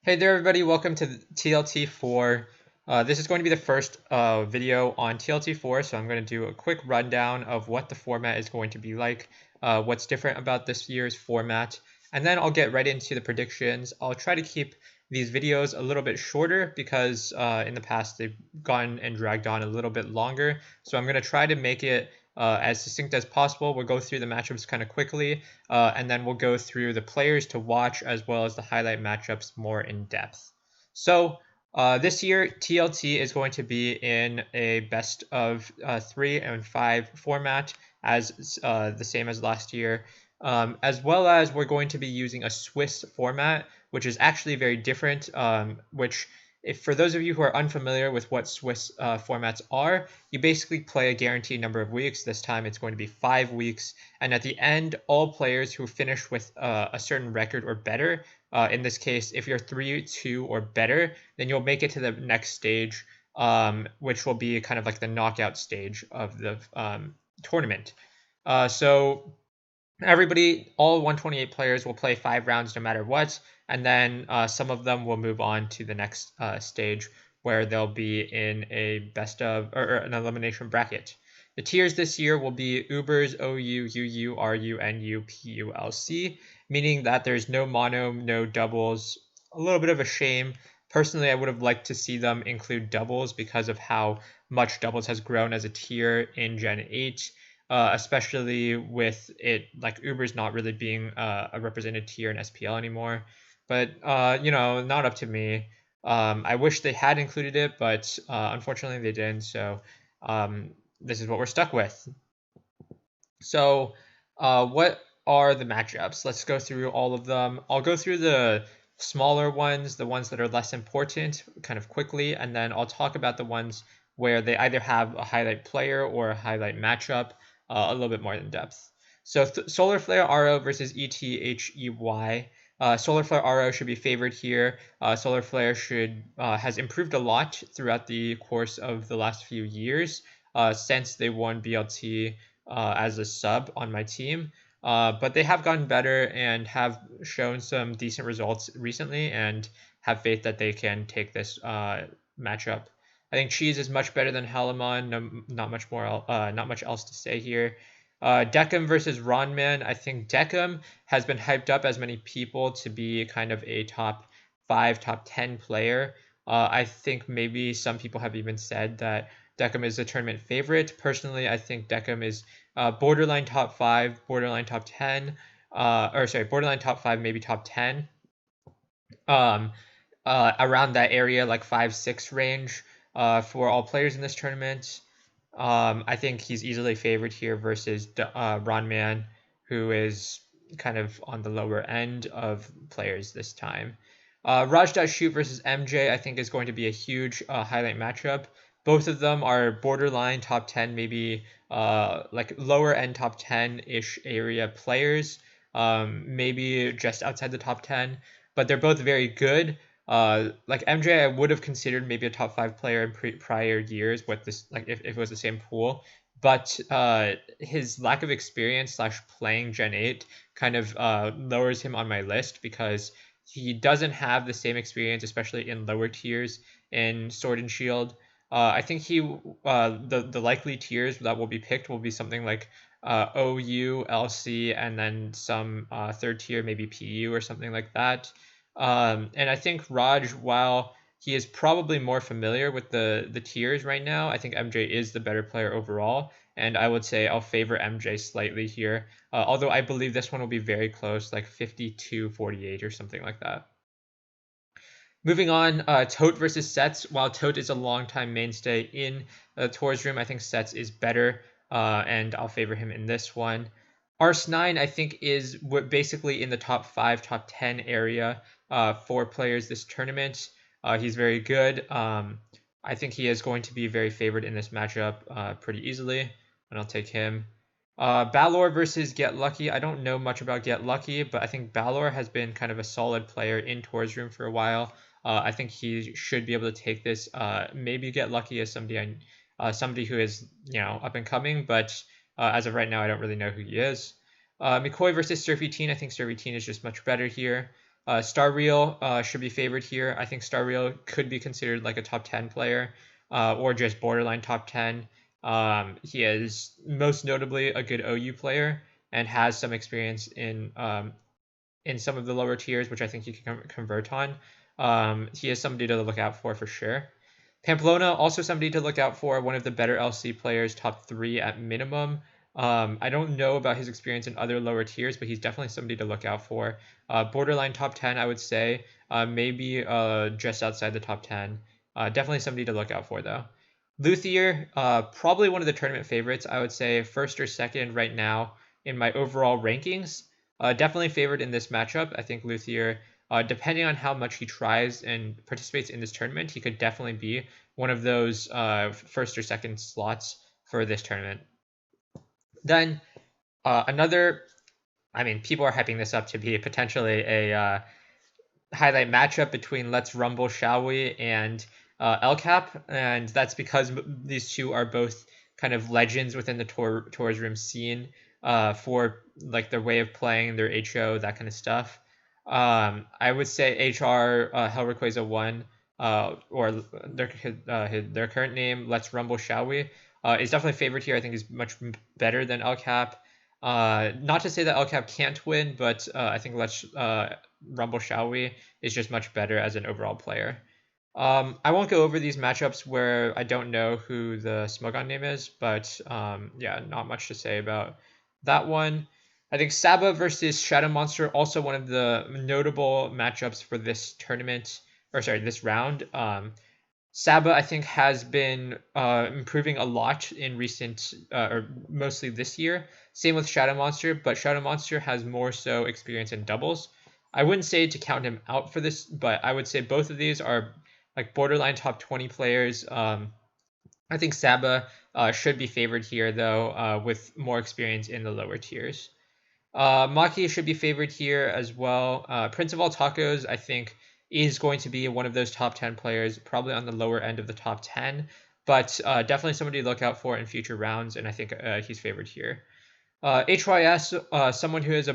Hey there, everybody. Welcome to the TLT IV. This is going to be the first video on TLT IV, so I'm going to do a quick rundown of what the format is going to be like, what's different about this year's format, and then I'll get right into the predictions. I'll try to keep these videos a little bit shorter because in the past they've gone and dragged on a little bit longer, so I'm going to try to make it as succinct as possible. We'll go through the matchups kind of quickly, and then we'll go through the players to watch as well as the highlight matchups more in depth. So this year, TLT is going to be in a best of 3 and 5 format, as the same as last year, as well as we're going to be using a Swiss format, which is actually very different, which if for those of you who are unfamiliar with what Swiss formats are, you basically play a guaranteed number of weeks. This time it's going to be 5 weeks. And at the end, all players who finish with a certain record or better, in this case, if you're 3-2 or better, then you'll make it to the next stage, which will be kind of like the knockout stage of the tournament. So everybody, all 128 players will play 5 rounds no matter what, and then some of them will move on to the next stage where they'll be in a best of or an elimination bracket. The tiers this year will be Ubers, OU, UU, RU, NU, PU, LC, meaning that there's no mono, no doubles. A little bit of a shame. Personally, I would have liked to see them include doubles because of how much doubles has grown as a tier in Gen 8. Especially with it like Uber's not really being a represented tier in SPL anymore. But not up to me. I wish they had included it, but unfortunately they didn't. So this is what we're stuck with. So what are the matchups? Let's go through all of them. I'll go through the smaller ones, the ones that are less important, kind of quickly, and then I'll talk about the ones where they either have a highlight player or a highlight matchup a little bit more in depth. So Solar Flare RO versus ETHEY. Solar Flare RO should be favored here. Solar Flare has improved a lot throughout the course of the last few years since they won BLT as a sub on my team. But they have gotten better and have shown some decent results recently, and have faith that they can take this matchup. I think Cheese is much better than Halamon. No, not much else to say here. Deckham versus Ronman. I think Deckham has been hyped up as many people to be kind of a top 5, top 10 player. I think maybe some people have even said that Deckham is a tournament favorite. Personally, I think Deckham is borderline top 5, borderline top 10, borderline top 5, maybe top 10. Um, Around that area, like 5-6 range for all players in this tournament. I think he's easily favored here versus Ronman, who is kind of on the lower end of players this time. Raj.Shoot versus MJ, I think, is going to be a huge highlight matchup. Both of them are borderline top 10, maybe like lower end top 10-ish area players, maybe just outside the top 10, but they're both very good. Like MJ, I would have considered maybe a top 5 player in prior years with this, like if it was the same pool. But his lack of experience slash playing Gen 8 kind of lowers him on my list because he doesn't have the same experience, especially in lower tiers in Sword and Shield. I think the likely tiers that will be picked will be something like OU, LC, and then some third tier, maybe PU or something like that. And I think Raj, while he is probably more familiar with the tiers right now, I think MJ is the better player overall, and I would say I'll favor MJ slightly here. Although I believe this one will be very close, like 52-48 or something like that. Moving on, Tote versus Sets. While Tote is a longtime mainstay in the Tours room, I think Sets is better, and I'll favor him in this one. Arse9, I think, is basically in the top 5, top 10 area for players this tournament. He's very good. I think he is going to be very favored in this matchup pretty easily, and I'll take him. Balor versus Get Lucky. I don't know much about Get Lucky, but I think Balor has been kind of a solid player in Tours room for a while. I think he should be able to take this. Maybe Get Lucky as somebody who is up and coming, but as of right now, I don't really know who he is. McCoy versus Surfy Teen. I think Surfy Teen is just much better here. Star Real should be favored here. I think Star Real could be considered like a top 10 player or just borderline top 10. He is most notably a good OU player and has some experience in some of the lower tiers, which I think he can convert on. He is somebody to look out for sure. Pamplona, also somebody to look out for, one of the better LC players, top 3 at minimum. I don't know about his experience in other lower tiers, but he's definitely somebody to look out for. Borderline top 10, I would say. Maybe just outside the top 10. Definitely somebody to look out for, though. Luthier, probably one of the tournament favorites. I would say first or second right now in my overall rankings. Definitely favored in this matchup. I think Luthier, depending on how much he tries and participates in this tournament, he could definitely be one of those first or second slots for this tournament. Then another, I mean, people are hyping this up to be potentially a highlight matchup between Let's Rumble, Shall We, and LCAP, and that's because these two are both kind of legends within the tours room scene for like their way of playing, their HO, that kind of stuff. I would say HR Hellrayquaza 1 or their current name, Let's Rumble, Shall We, is definitely favored here. I think is much better than LCAP. Not to say that LCAP can't win, but I think Let's Rumble, Shall We is just much better as an overall player. I won't go over these matchups where I don't know who the Smogon name is, but yeah, not much to say about that one. I think Saba versus Shadow Monster, also one of the notable matchups for this tournament, or sorry, this round. Saba, I think, has been improving a lot in recent, or mostly this year. Same with Shadow Monster, but Shadow Monster has more so experience in doubles. I wouldn't say to count him out for this, but I would say both of these are like borderline top 20 players. I think Saba should be favored here, though, with more experience in the lower tiers. Maki should be favored here as well. Prince of All Tacos, I think, is going to be one of those top 10 players, probably on the lower end of the top 10, but definitely somebody to look out for in future rounds, and I think he's favored here. HYS, someone who is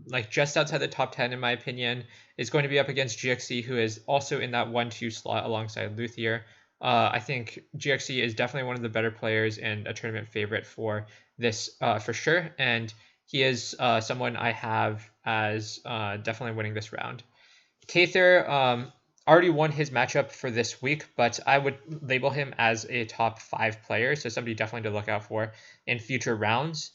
like just outside the top 10 in my opinion, is going to be up against GXC, who is also in that 1-2 slot alongside Luthier. I think GXC is definitely one of the better players and a tournament favorite for this for sure, and he is someone I have as definitely winning this round. Kather already won his matchup for this week, but I would label him as a top 5 player, so somebody definitely to look out for in future rounds.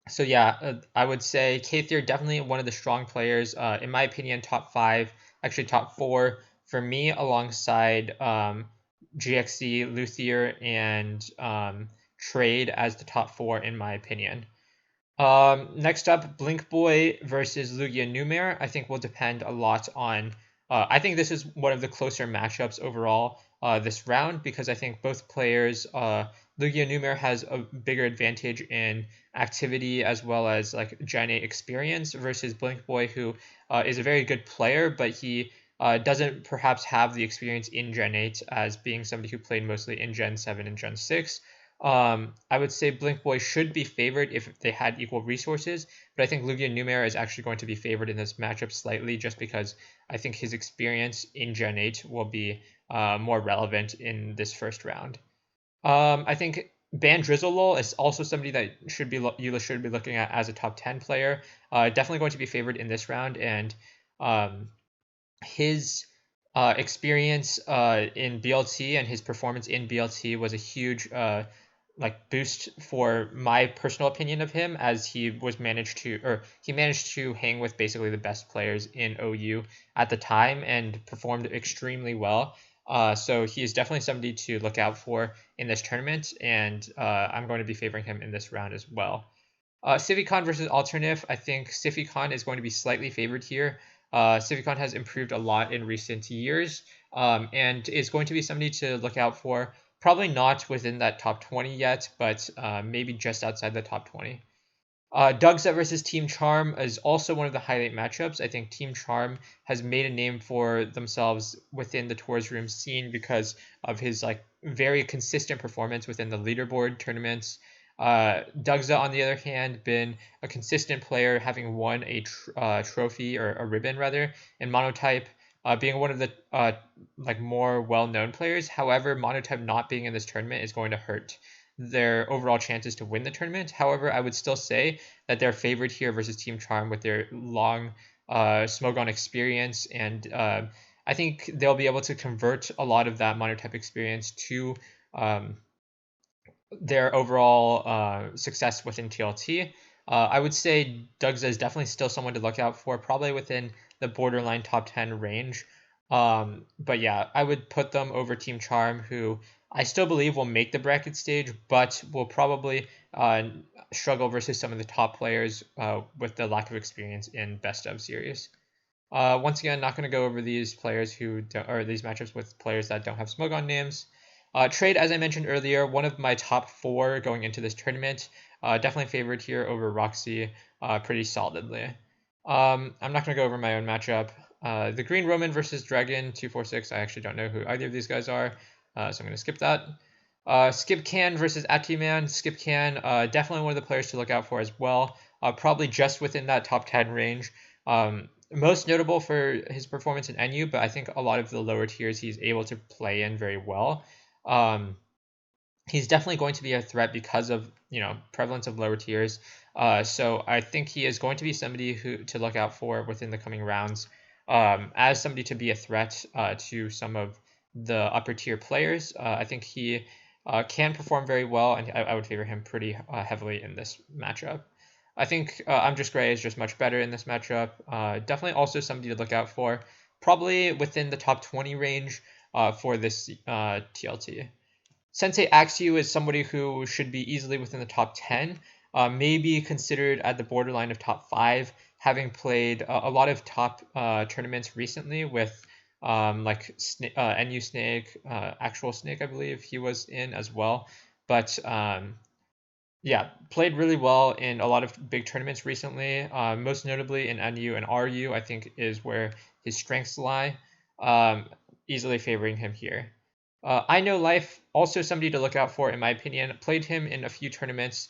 So yeah, I would say Kather definitely one of the strong players. In my opinion, top 5, actually top 4 for me, alongside GXC, Luthier, and Trade as the top 4 in my opinion. Next up, Blink Boy versus Lugia Numer. I think will depend a lot on. I think this is one of the closer matchups overall this round because I think both players, Lugia Numer has a bigger advantage in activity as well as like Gen 8 experience versus Blink Boy, who is a very good player, but he doesn't perhaps have the experience in Gen 8 as being somebody who played mostly in Gen 7 and Gen 6. I would say Blink Boy should be favored if they had equal resources, but I think Lugia Numer is actually going to be favored in this matchup slightly just because I think his experience in Gen 8 will be more relevant in this first round. I think Ban Drizzle is also somebody that you should be looking at as a top 10 player. Definitely going to be favored in this round, and his experience in BLT and his performance in BLT was a huge like boost for my personal opinion of him, as he managed to hang with basically the best players in OU at the time and performed extremely well. So he is definitely somebody to look out for in this tournament, and I'm going to be favoring him in this round as well. Civicon versus Alternative. I think Civicon is going to be slightly favored here. Civicon has improved a lot in recent years and is going to be somebody to look out for. Probably not within that top 20 yet, but maybe just outside the top 20. Dugset versus Team Charm is also one of the highlight matchups. I think Team Charm has made a name for themselves within the tours room scene because of his like very consistent performance within the leaderboard tournaments. Dugza, on the other hand, been a consistent player, having won a trophy or a ribbon rather in monotype, being one of the like more well-known players. However, monotype not being in this tournament is going to hurt their overall chances to win the tournament. However, I would still say that they're favored here versus Team Charm with their long Smogon experience, and I think they'll be able to convert a lot of that monotype experience to um, their overall success within TLT. I would say Dugza is definitely still someone to look out for, probably within the borderline top 10 range. But yeah, I would put them over Team Charm, who I still believe will make the bracket stage, but will probably struggle versus some of the top players with the lack of experience in best of series. Once again, not going to go over these players who don't, or these matchups with players that don't have Smogon names. Trade, as I mentioned earlier, one of my top 4 going into this tournament. Definitely favored here over Roxy pretty solidly. I'm not going to go over my own matchup. The Green Roman versus Dragon 246. I actually don't know who either of these guys are, so I'm going to skip that. Skip Can versus Atiman. Skip Can, definitely one of the players to look out for as well. Probably just within that top 10 range. Most notable for his performance in NU, but I think a lot of the lower tiers he's able to play in very well. He's definitely going to be a threat because of prevalence of lower tiers. So I think he is going to be somebody who to look out for within the coming rounds, as somebody to be a threat to some of the upper tier players. I think he can perform very well, and I would favor him pretty heavily in this matchup. I think I'm Just Gray is just much better in this matchup. Definitely also somebody to look out for, probably within the top 20 range for this TLT. Sensei Axu is somebody who should be easily within the top 10, maybe considered at the borderline of top 5, having played a lot of top tournaments recently with like NU Snake, Actual Snake, I believe he was in as well. But yeah, played really well in a lot of big tournaments recently, most notably in NU and RU, I think is where his strengths lie, easily favoring him here. I Know Life, also somebody to look out for, in my opinion. Played him in a few tournaments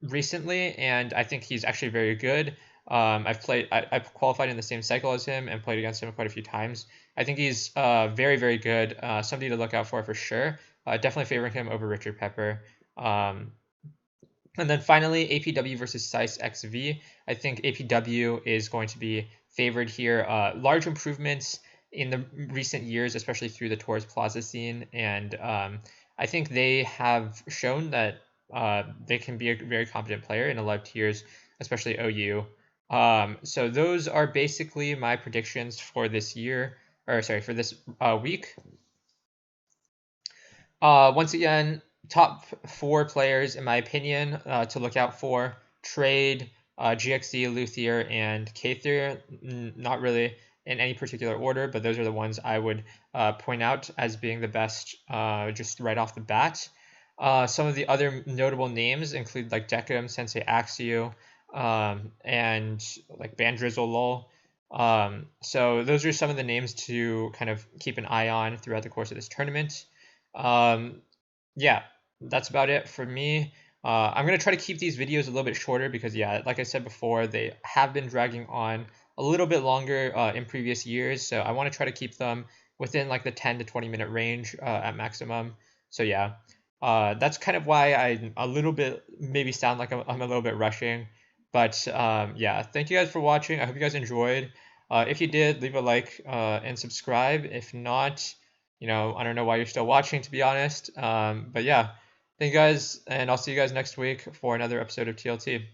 recently, and I think he's actually very good. I've qualified in the same cycle as him and played against him quite a few times. I think he's very, very good. Somebody to look out for sure. Definitely favoring him over Richard Pepper. And then finally, APW versus Sice XV. I think APW is going to be favored here. Large improvements in the recent years, especially through the Torres Plaza scene, and I think they have shown that they can be a very competent player in a lot of tiers, especially OU. So those are basically my predictions for this year, or sorry, for this week. Once again, top 4 players, in my opinion, to look out for: Trade, GXC, Luthier, and Kather. Not really in any particular order, but those are the ones I would point out as being the best just right off the bat. Some of the other notable names include like Decim, Sensei Axio, and like Bandrizzle Lol. So those are some of the names to kind of keep an eye on throughout the course of this tournament. Um, yeah, that's about it for me. I'm going to try to keep these videos a little bit shorter because, yeah, like I said before, they have been dragging on a little bit longer in previous years. So I want to try to keep them within like the 10 to 20 minute range at maximum. So, yeah, that's kind of why I a little bit maybe sound like I'm a little bit rushing. But yeah, thank you guys for watching. I hope you guys enjoyed. If you did, leave a like and subscribe. If not, I don't know why you're still watching, to be honest. But yeah, thank you guys, and I'll see you guys next week for another episode of TLT.